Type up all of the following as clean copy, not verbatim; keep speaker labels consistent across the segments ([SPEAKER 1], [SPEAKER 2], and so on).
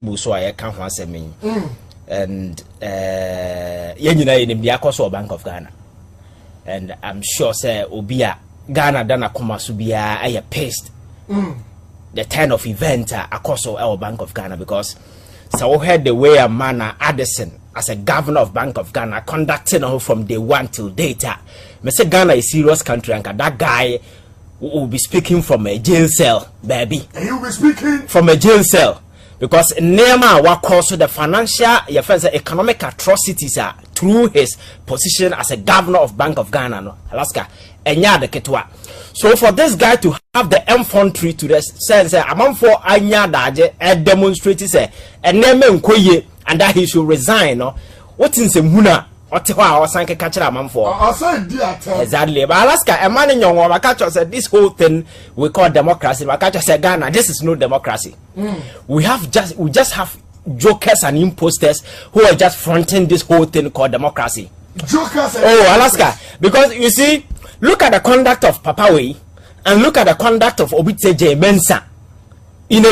[SPEAKER 1] so I can't answer me. And in the Akoso Bank of Ghana. And I'm sure say Obia Ghana Dana Komasubia I paced the turn of event Akoso our Bank of Ghana, because so heard the way a man Addison as a governor of Bank of Ghana conducting from day one till data. Me say Ghana is a serious country, and that guy will be speaking from a jail cell, baby.
[SPEAKER 2] And he will be speaking
[SPEAKER 1] from a jail cell. Because Nema what caused the financial, economic atrocities through his position as a governor of Bank of Ghana, no, Alaska, Enya de Ketwa. So for this guy to have the infantry to the sense, among for Anya Daje, demonstrated say, and name Koye, and that he should resign, no, what in the Muna? Otewa Osanke Kachara Mamfo. Exactly. But Alaska, a man in young Wakacho said this whole thing we call democracy. Wakacho said Ghana, this is no democracy. We just have jokers and imposters who are just fronting this whole thing called democracy.
[SPEAKER 2] Jokers.
[SPEAKER 1] Alaska. Because you see, look at the conduct of Papawe and look at the conduct of Obitseje Mensah. In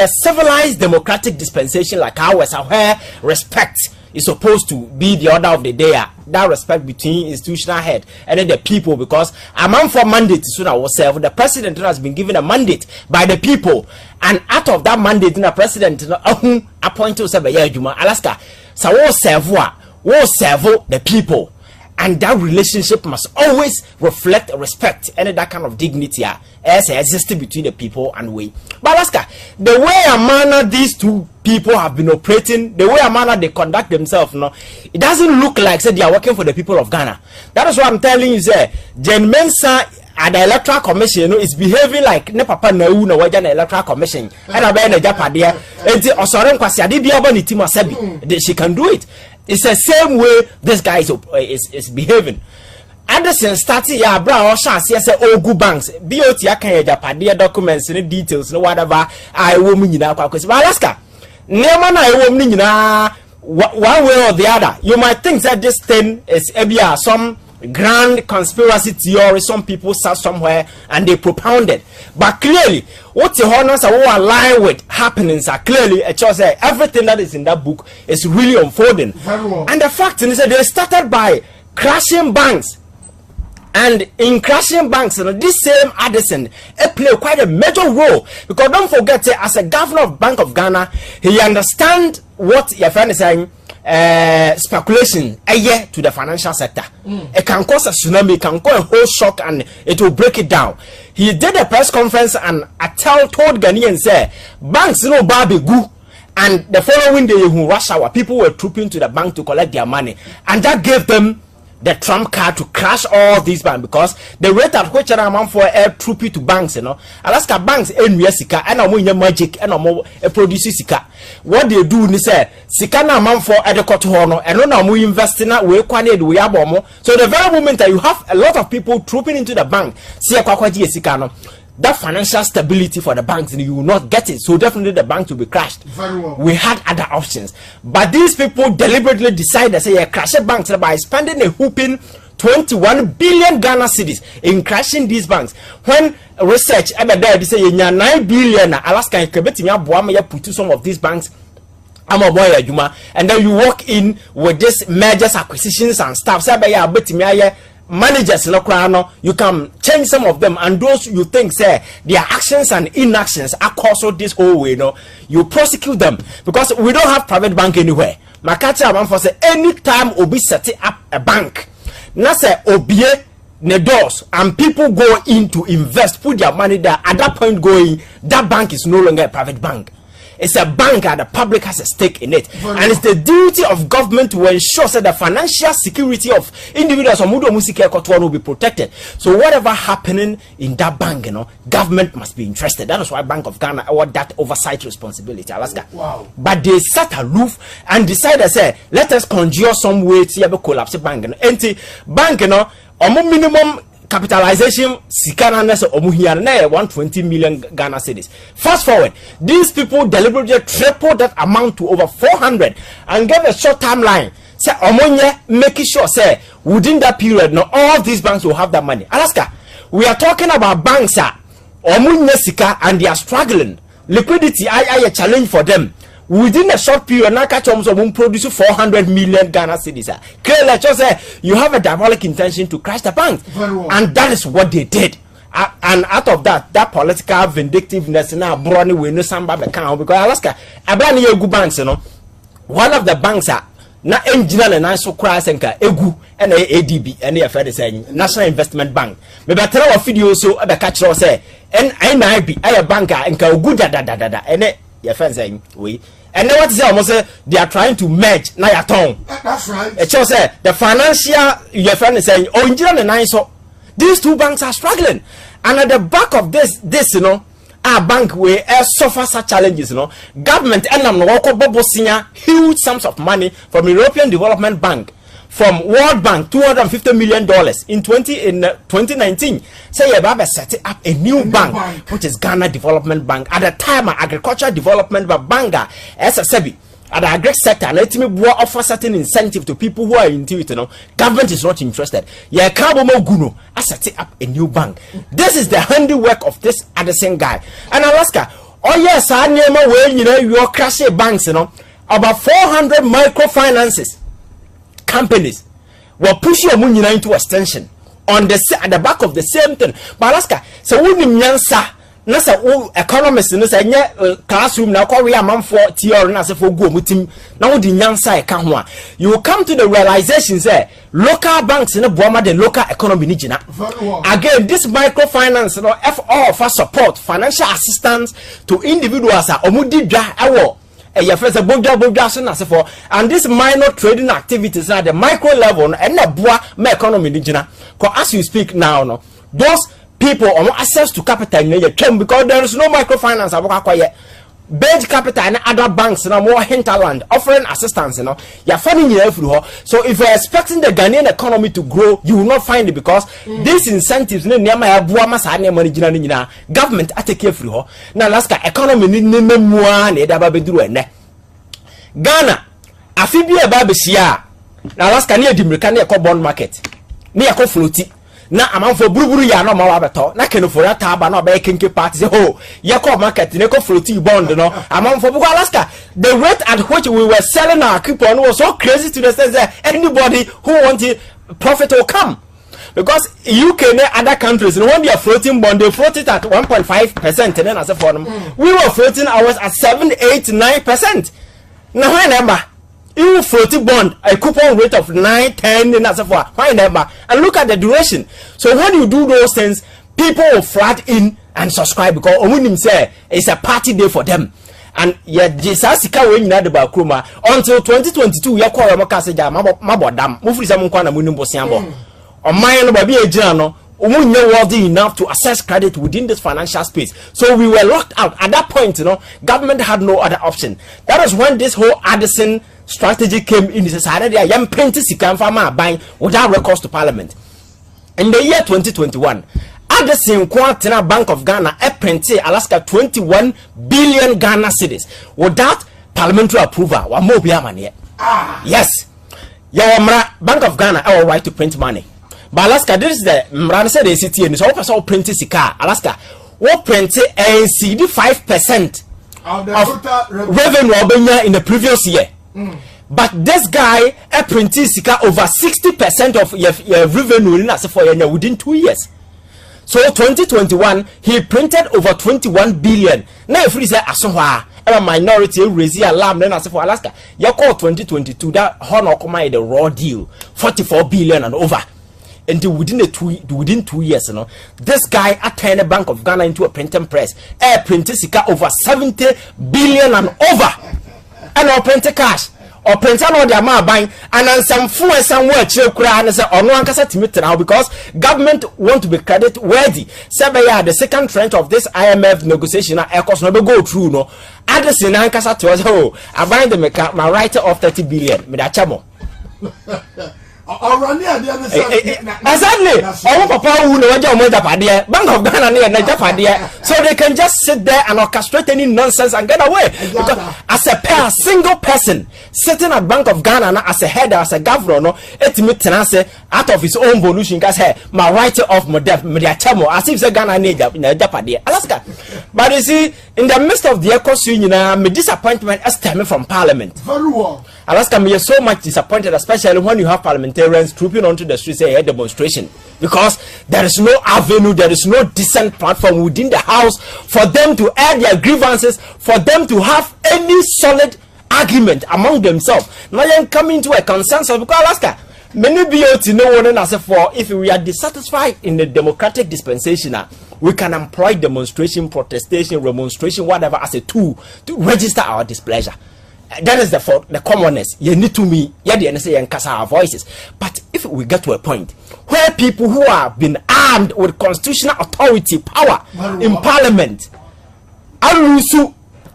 [SPEAKER 1] a civilized democratic dispensation like ours, where respect is supposed to be the order of the day, that respect between institutional head and then the people, because a man for mandate soon ourselves, the president has been given a mandate by the people, and out of that mandate, the president appointed Alaska, so we'll serve the people. And that relationship must always reflect respect and that kind of dignity as existed between the people and we. But Alaska, the way a manner these two people have been operating, the way a manner they conduct themselves, no, it doesn't look like say they are working for the people of Ghana. That is what I'm telling you, say Jen Mensah at the Electoral Commission, you know, is behaving like ne papa na u na waja na Electoral Commission. And I be na japadia. Enti osoren kwasi ade bia ba ni team asabi. She can do it. It's the same way this guy is behaving. Anderson started ya bra or chance yes ogu banks. BOT akan ya japadia documents and details no whatever I woman nyina kwa kwesi. But Alaska, nema na I woman nyina one way or the other. You might think that this thing is some grand conspiracy theory. Some people sat somewhere and they propounded, but clearly what the honors are all aligned with happenings are clearly a choice. Everything that is in that book is really unfolding. And the fact is that they started by crashing banks, and in crashing banks, this same Addison play quite a major role, because don't forget, as a governor of Bank of Ghana, he understands what your friend is saying. Speculation a year to the financial sector. It can cause a tsunami, it can cause a whole shock, and it will break it down. He did a press conference and told Ghanaians, say banks no baby goo, and the following day in rush hour people were trooping to the bank to collect their money, and that gave them the trump card to crash all these banks, because the rate at which an amount for air trooping to banks, you know, Alaska banks sika and a magic and a produce sika. What they do is say sika na amount for adequate hono and no we invest in we kwane we abomo. So the very moment that you have a lot of people trooping into the bank, see sika no, that financial stability for the banks, you will not get it. So definitely the bank will be crashed.
[SPEAKER 2] Very well.
[SPEAKER 1] We had other options, but these people deliberately decided say crash banks by spending a whooping 21 billion Ghana cedis in crashing these banks. When research they say 9 billion Alaska put to some of these banks. I'm a boy, and then you walk in with this mergers, acquisitions, and stuff. Managers you can change some of them, and those you think say their actions and inactions are caused this whole way, you prosecute them, because we don't have private bank anywhere. Makacha man for say anytime obi set up a bank, na say obie ne doors and people go in to invest, put their money there, at that point going, that bank is no longer a private bank. It's a bank and the public has a stake in it. And it's the duty of government to ensure that the financial security of individuals will be protected. So whatever happening in that bank, government must be interested. That is why Bank of Ghana award that oversight responsibility, Alaska.
[SPEAKER 2] Wow.
[SPEAKER 1] But they sat aloof and decided, say, let us conjure some way to collapse the bank. Bank, minimum capitalization sikana nese omuhia na 120 million Ghana cedis. Fast forward, these people deliberately tripled that amount to over 400 and gave a short timeline. Say omonye making sure say within that period all these banks will have that money. Alaska, we are talking about banks omunye sika and they are struggling. Liquidity I a challenge for them. within a short period now catch almost produce 400 million Ghana cedis. Clearly just say you have a diabolic intention to crash the bank, and that is what they did. And out of that political vindictiveness now brought we no samba account because Alaska abani egu banks, you know, one of the banks are na engineer and national crash and egu and ADB and the affair saying National Investment Bank. Me better of video so the catch say and I be a banker and ka egu da and your friend saying we. And then what is almost they are trying to merge na your tongue.
[SPEAKER 2] That's right.
[SPEAKER 1] It shows the financial your friend is saying oh engineer and nine so these two banks are struggling, and at the back of this you know our bank will suffer such challenges, you know. Government and huge sums of money from European Development Bank, from World Bank, $250 million in 2019. Say you're about to set up a new bank, which is Ghana Development Bank. At the time, Agricultural Development Bank, SSB, at the agri sector, and let me offer certain incentive to people who are into it. You know, government is not interested. Yeah, Kabomo Guno, I set up a new bank. This is the handiwork of this Addison guy. And Alaska, oh yes, I name away, you know, your crashy banks, you know, about 400 microfinances companies were pushing your money into extension on the at the back of the same thing. But Alaska, so we nyansa. Nasa economists no say classroom na kwa we am for theory na say for go mutim na wo di nyansa e ka ho a you will come to the realization say local banks no boama the local economy ni gina. Again, this microfinance no all for support financial assistance to individuals a omudi dwa ewo e first bogda so na say for, and this minor trading activities at the micro level and na boa ma economy ni gina. Cause as you speak now no those people on access to capital in your term because there is no microfinance about Bench Capital and other banks now more hinterland offering assistance, you know. You're finding your through. So if you're expecting the Ghanaian economy to grow, you will not find it because these incentives government I take care through. Now Alaska economy Ghana Afibia Babishia. Now Alaska near the American bond market. Near floaty. Na amanfo buruburu ya no ma wabeto na kenofo ya taba na oba kenke party say oh yako market ne ko floating bond no amanfo buko Alaska the rate at which we were selling our coupon was so crazy to the sense that anybody who wanted profit will come because UK and other countries when they are floating bond they float it at 1.5% and then as a for them we were floating ours at 7, 8, 9%. Now remember you floating bond a coupon rate of 9, 10 and as a for why never and look at the duration. So when you do those things people will flood in and subscribe because Omunim say it's a party day for them. And yet Jisasika when you know the Bakruma until 2022 yakwa makasaja mabodam mufrisa munkwana munimbo siambo on my baby ejano umunye worthy enough to access credit within this financial space. So we were locked out at that point, you know. Government had no other option. That was when this whole Addison strategy came in. The society young plenty sikan farmer buying without recourse to parliament. In the year 2021, Addison Quantina Bank of Ghana printed Alaska 21 billion Ghana cedis without parliamentary approval. One more money. Yes, your Bank of Ghana have a right to print money. But Alaska, this is the Mran said the city and so also printed Sika. Alaska, what printed a CD 5% of revenue in the previous year. But this guy printed Sika over 60% of your revenue within 2 years. So 2021, he printed over 21 billion. Now if we say Asonwa, a minority raise alarm then as for Alaska, you call 2022 that honor come the raw deal 44 billion and over. Until within 2 years, you know, this guy turned the Bank of Ghana into a printing press. Printed Sika over 70 billion and over. And or printed cash. Or print all their man buying and then some fool and somewhere chill cry and say or no one can set now because government want to be credit worthy. Sabaya the second tranche of this IMF negotiation cost no go through no. Addison Ankasa to us oh I buy the my writer of 30 billion. Me that chamo. Exactly. Our papa who know Bank of Ghana, so they can just sit there and orchestrate any nonsense and get away. Because as a single person sitting at Bank of Ghana as a head, as a governor, out of his own volition, because hey, my writer of media chamo, as if the Ghana need Alaska. But you see, in the midst of the ecosystem, my disappointment is stemming from Parliament.
[SPEAKER 2] Very well.
[SPEAKER 1] Alaska, me is so much disappointed, especially when you have parliamentarians trooping onto the streets say a demonstration, because there is no avenue, there is no decent platform within the house for them to air their grievances, for them to have any solid argument among themselves. Now you're coming to a consensus because Alaska, many BOT no one as for if we are dissatisfied in the democratic dispensation, we can employ demonstration, protestation, remonstration, whatever as a tool to register our displeasure. That is the commonness. You need to me, our voices. But if we get to a point where people who have been armed with constitutional authority, power in Parliament, are lose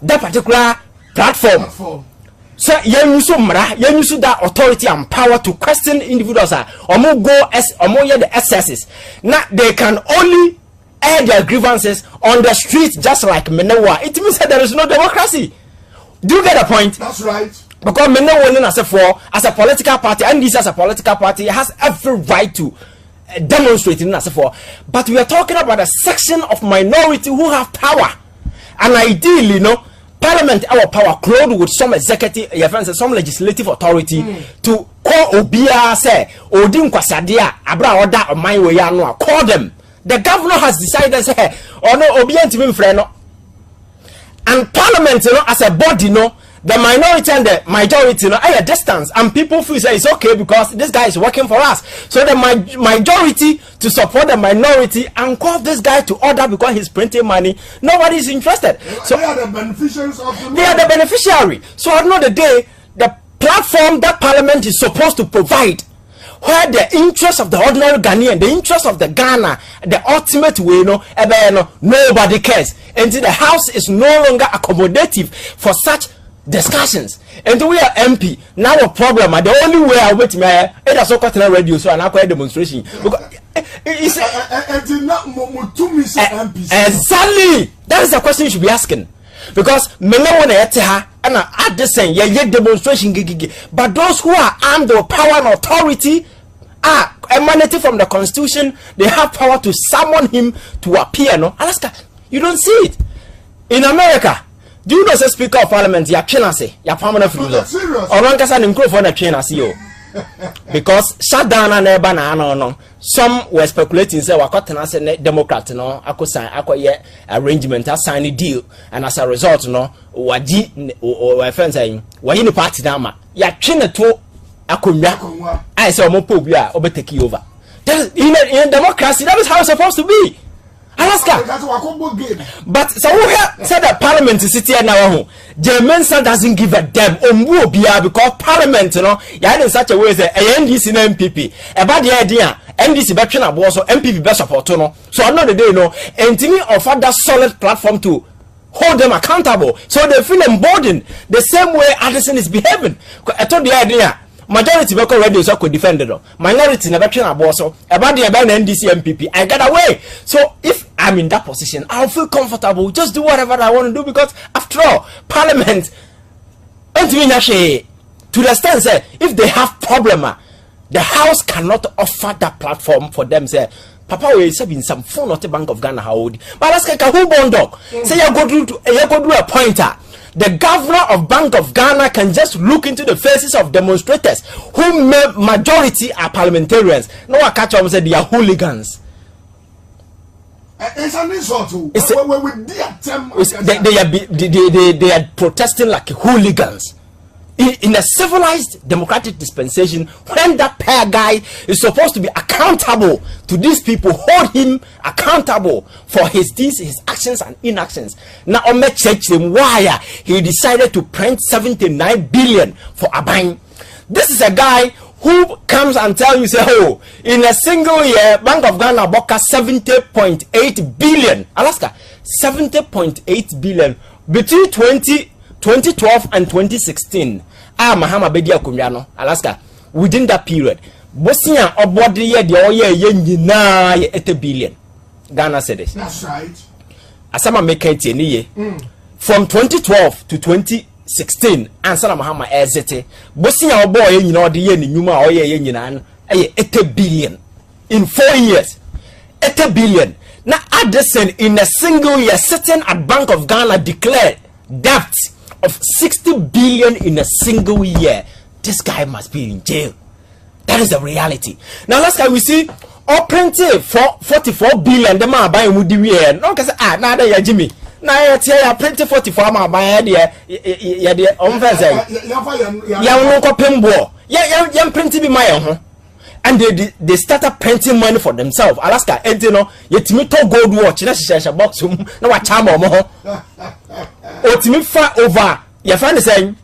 [SPEAKER 1] that particular platform. So you use that authority and power to question individuals or more go as or more the excesses. Now they can only air their grievances on the streets just like Menewa. It means that there is no democracy. Do you get a point?
[SPEAKER 2] That's right. Because
[SPEAKER 1] Menewa as a political party, and this as a political party has every right to demonstrate in as for. But we are talking about a section of minority who have power, and ideally, Parliament our power clothed with some executive, some legislative authority to call Obia say Odin Kwasadia Abra Oda or my way call them. The governor has decided say no Obia to friend. And Parliament, as a body, the minority and the majority, are a distance, and people feel say it's okay because this guy is working for us. So the majority to support the minority and call this guy to order because he's printing money. Nobody is interested. So
[SPEAKER 2] they are the beneficiaries of the law.
[SPEAKER 1] They are the beneficiary. So at the end of the day, the platform that Parliament is supposed to provide, where the interest of the ordinary Ghanaian, the interest of the Ghana, the ultimate way, nobody cares. And the House is no longer accommodative for such discussions. And we are MP. Now a problem, the only way I wait me it has so cut radio, so I a demonstration. Because exactly. That is the question you should be asking. Because many want to and at the same demonstration, but those who are armed with power and authority are emanating from the constitution. They have power to summon him to appear. No, Alaska, you don't see it in America. Do you know the Speaker of Parliament? Ya Chenase, ya permanent ruler. Or one can improve for the Chenase. Because shut down and no. Some were speculating say Wakotana Democrat arrangement has signed a deal, and as a result waji or friends saying why in the party dama ya chine to akumya I say omopobia obetake over. That in democracy that is how it's supposed to be. Alaska. But so who said that Parliament is sitting now? Jemensa doesn't give a damn because Parliament, you in such a way that NDC and MPP about the idea NDC better so MPP best support so another day and to me offer that solid platform to hold them accountable so they feel emboldened the same way Addison is behaving. I told the idea. Majority local radios could defend it. Minority never train about so about the NDC MPP. I get away. So if I'm in that position, I'll feel comfortable. Just do whatever I want to do because after all, Parliament to the extent say if they have problem, the House cannot offer that platform for them. Say, Papa will have been some phone of the Bank of Ghana how but let's get a whole bond dog. Say you go do a pointer. The governor of Bank of Ghana can just look into the faces of demonstrators who majority are parliamentarians. No one catch them say they are hooligans.
[SPEAKER 2] It's an insult to
[SPEAKER 1] they are protesting like hooligans. In a civilized democratic dispensation, when that pair guy is supposed to be accountable to these people, hold him accountable for his deeds, his actions and inactions. Now on the church why he decided to print 79 billion for Abang. This is a guy who comes and tell you say, oh, in a single year, Bank of Ghana bought 70.8 billion. Alaska, 70.8 billion between 2012 and 2016. Mahama Bedia Kumyano, Alaska, within that period, Bosia or body ye the oye ye na ye 80 billion Ghana cedis.
[SPEAKER 2] That's right.
[SPEAKER 1] Asama make it ye. From 2012 to 2016, answer Mahama Ezete. Bosia or boy ye know the ye numa or ye yinan 80 billion in 4 years. 80 billion. Now Addison in a single year sitting at Bank of Ghana declared debt of 60 billion in a single year. This guy must be in jail. That is the reality. Now last time we see all printed for 44 billion. The man buying would be here. No, because now they are Jimmy. Now I tell you, printed 44 man buy idea. Yeah, the unfair. Yeah, no pimbo. Yeah, printed be my and they started printing money for themselves. Alaska, and you know, yet me to gold watch. Let's share a box. No, what time or more. Or to me far over. You find the same.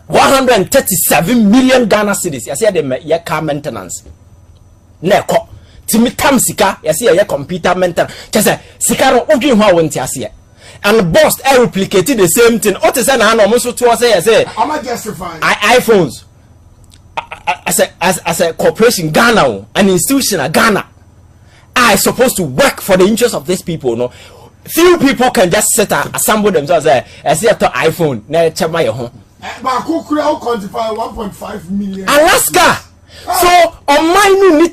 [SPEAKER 1] 137 million Ghana cedis. You see the car maintenance. Neko. Timi tam sika. You see your computer maintenance. Just say sika no odwin ho won't you and boss replicated the same thing. What is that? Almost to say.
[SPEAKER 2] I'm justifying
[SPEAKER 1] iPhones. As a corporation, Ghana, an institution, Ghana, are supposed to work for the interest of these people. No, few people can just assemble themselves as they have to iPhone. Now, check my home.
[SPEAKER 2] But who could quantify 1.5 million?
[SPEAKER 1] Alaska. So, on my new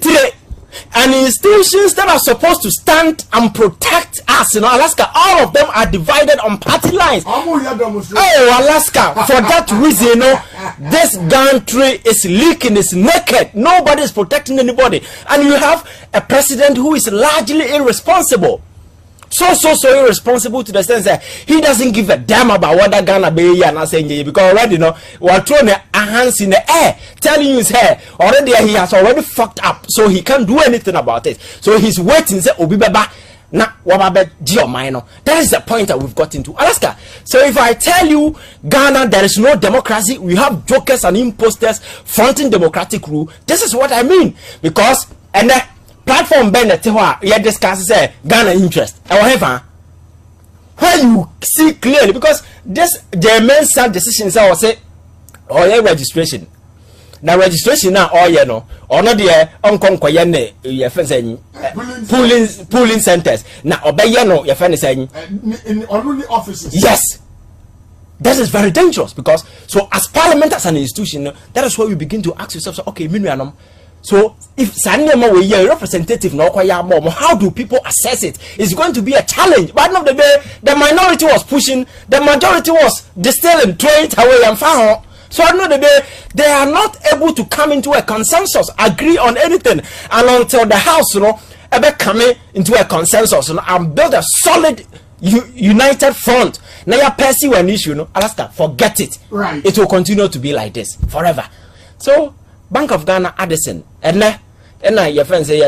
[SPEAKER 1] and institutions that are supposed to stand and protect us in Alaska, all of them are divided on party lines. Oh, Alaska, for that reason, you know, this country is leaking, is naked. Nobody is protecting anybody. And you have a president who is largely irresponsible. So irresponsible to the sense that he doesn't give a damn about what that Ghana be and not saying because already you know we're throwing a hands in the air telling you his hair already he has already fucked up so he can't do anything about it. So he's waiting say Obi Baba na wababe Gio minor. That is the point that we've got into Alaska. So if I tell you Ghana there is no democracy, we have jokers and imposters fronting democratic rule, this is what I mean. Because and platform Bennett you discuss say Ghana interest. However, where you see clearly because this the main sad decisions I will say registration. Now registration now no or not the polling centers. Now obey no your friend is saying
[SPEAKER 2] in only offices.
[SPEAKER 1] Yes. That is very dangerous because so as parliament as an institution, that is where you begin to ask yourself, so, okay, so if Sanema were a representative, how do people assess it? It's going to be a challenge. But not the day the minority was pushing, the majority was distilling, throwing it away and found. So I know the day they are not able to come into a consensus, agree on anything, and until the house, ever coming into a consensus, and build a solid united front. Now you pursue an issue, Alaska, forget it.
[SPEAKER 2] Right.
[SPEAKER 1] It will continue to be like this forever. So Bank of Ghana, Addison, and your friends say,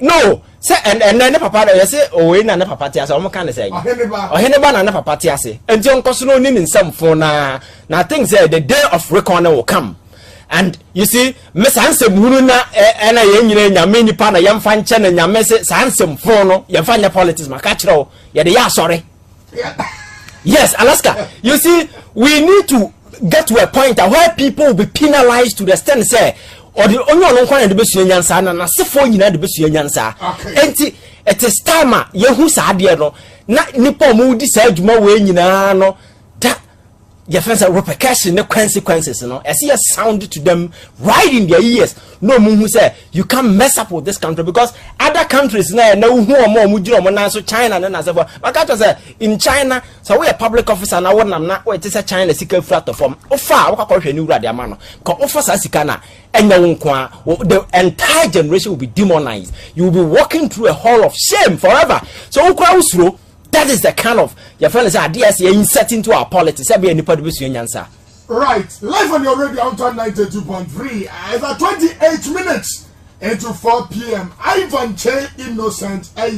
[SPEAKER 1] no, say, and then papa, you say, oh, in an papa, as I'm kind of saying, or Heneba and papa, and John Cosno in some for now. Now, things say the day of reckoning will come. And you see, Miss Handsome Muruna and a young mini pan, a young fan chen and your message, handsome phono, your find your politics, my catcher, yeah, sorry. Yes, Alaska, you see, we need to get to a point where people will be penalized to the extent say or the only one the best yansa and as for you the best yansa and it is time yehu sadia no na nipo mu decide juma we nyina no that your friends are repercussions the consequences as he has sounded to them right in their ears. No who say you can't mess up with this country because other countries now who are more so China and as well. But say in China, so we a public officer now I'm not wait is a China secret platform. Offer what new radio man. Offer Sasikana and the entire generation will be demonized. You will be walking through a hall of shame forever. So through that is the kind of your fellows ideas you insert into our politics.
[SPEAKER 2] Right, live on your radio on 92.3. It's at 28 minutes into 4 p.m. Ivan Che Innocent, a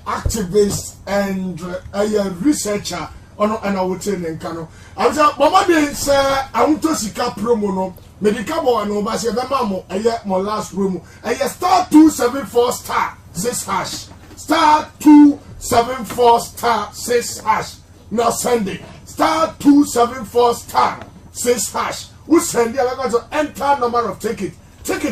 [SPEAKER 2] activist and a researcher on an outing in Kano. I was at Mama Day, sir. I want to see promo no medical and Obasi Mamo, a year my last room, a star 274 star 6 hash star 274 star 6 hash. Now Sunday star 274 star 6 hash who send the like enter number of ticket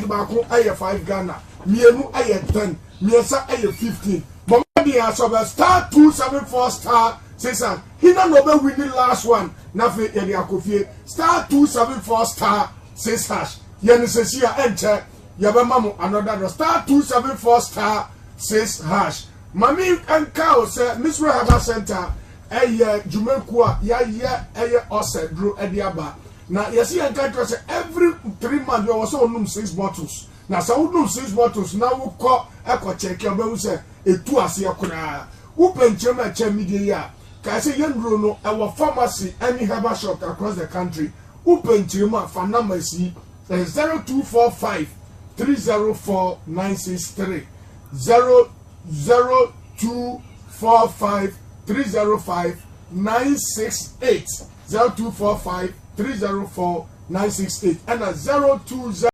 [SPEAKER 2] back aye 5 Ghana mienu aye 10 miesa aye 15 but the answer star 274 star 6 he no be win the last one na fe ye akofie star 274 star 6 hash yen sesia enter ya be mamu another star 274 star 6 hash mami anka o se Miss Rahaba Center eye jumeku a ya eye osedro ediaba na yesi anka to say every 3 months you was onum 6 bottles na sa onum 6 bottles na wo ko eko check your be say etu ase ekura wo penchem na che media ya ka say yendro no our pharmacy any herbal shop across the country wo penchem a fa number si 0245 304 963 0245 305 968 0245 304 968 and 020